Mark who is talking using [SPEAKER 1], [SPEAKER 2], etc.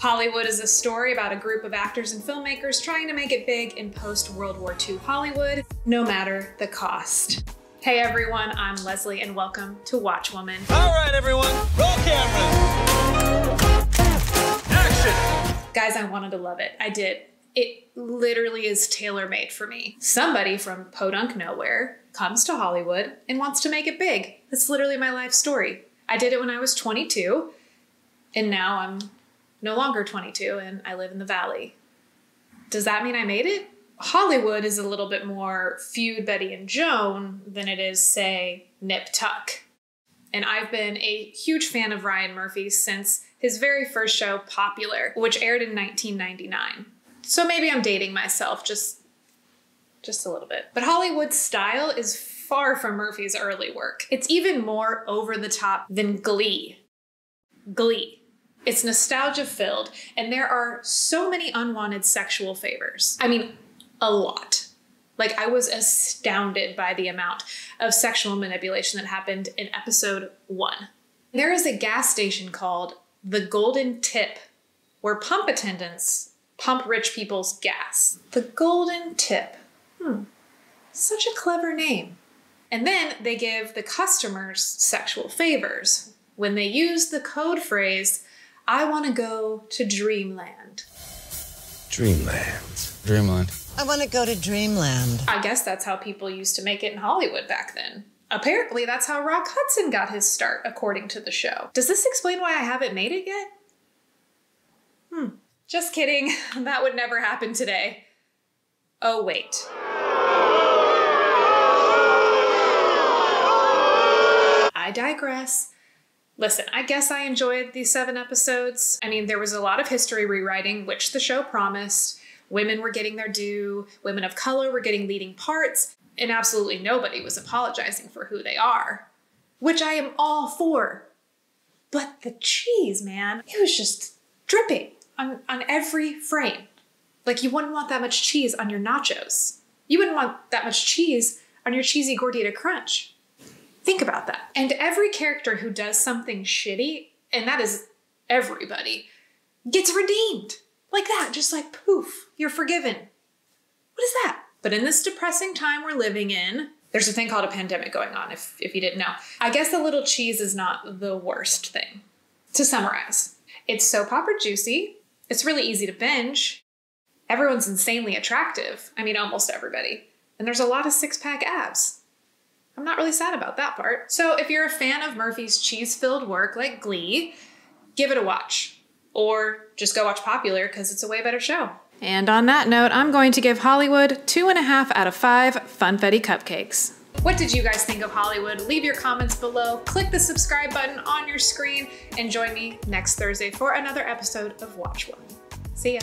[SPEAKER 1] Hollywood is a story about a group of actors and filmmakers trying to make it big in post-World War II Hollywood, no matter the cost. Hey everyone, I'm Lesley and welcome to Watchwoman.
[SPEAKER 2] All right everyone, roll cameras. Action!
[SPEAKER 1] Guys, I wanted to love it. I did. It literally is tailor-made for me. Somebody from podunk nowhere comes to Hollywood and wants to make it big. That's literally my life story. I did it when I was 22, and now I'm no longer 22 and I live in the Valley. Does that mean I made it? Hollywood is a little bit more feud Betty and Joan than it is, say, Nip Tuck. And I've been a huge fan of Ryan Murphy since his very first show, Popular, which aired in 1999. So maybe I'm dating myself just a little bit. But Hollywood's style is far from Murphy's early work. It's even more over the top than Glee. Glee. It's nostalgia-filled, and there are so many unwanted sexual favors. I mean, a lot. Like, I was astounded by the amount of sexual manipulation that happened in episode 1. There is a gas station called the Golden Tip, where pump attendants pump rich people's gas. The Golden Tip. Such a clever name. And then they give the customers sexual favors when they use the code phrase, I want to go to Dreamland.
[SPEAKER 2] Dreamland.
[SPEAKER 3] I want to go to Dreamland.
[SPEAKER 1] I guess that's how people used to make it in Hollywood back then. Apparently, that's how Rock Hudson got his start, according to the show. Does this explain why I haven't made it yet? Just kidding. That would never happen today. Oh, wait. I digress. Listen, I guess I enjoyed these 7 episodes. I mean, there was a lot of history rewriting, which the show promised. Women were getting their due, women of color were getting leading parts, and absolutely nobody was apologizing for who they are, which I am all for. But the cheese, man, it was just dripping on every frame. Like, you wouldn't want that much cheese on your nachos. You wouldn't want that much cheese on your cheesy gordita crunch. Think about that. And every character who does something shitty, and that is everybody, gets redeemed. Like that, just like poof, you're forgiven. What is that? But in this depressing time we're living in, there's a thing called a pandemic going on, if you didn't know. I guess a little cheese is not the worst thing. To summarize, it's soap opera juicy. It's really easy to binge. Everyone's insanely attractive. I mean, almost everybody. And there's a lot of 6-pack abs. I'm not really sad about that part. So if you're a fan of Murphy's cheese-filled work like Glee, give it a watch. Or just go watch Popular because it's a way better show. And on that note, I'm going to give Hollywood 2.5 out of 5 funfetti cupcakes. What did you guys think of Hollywood? Leave your comments below. Click the subscribe button on your screen and join me next Thursday for another episode of Watchwoman. See ya.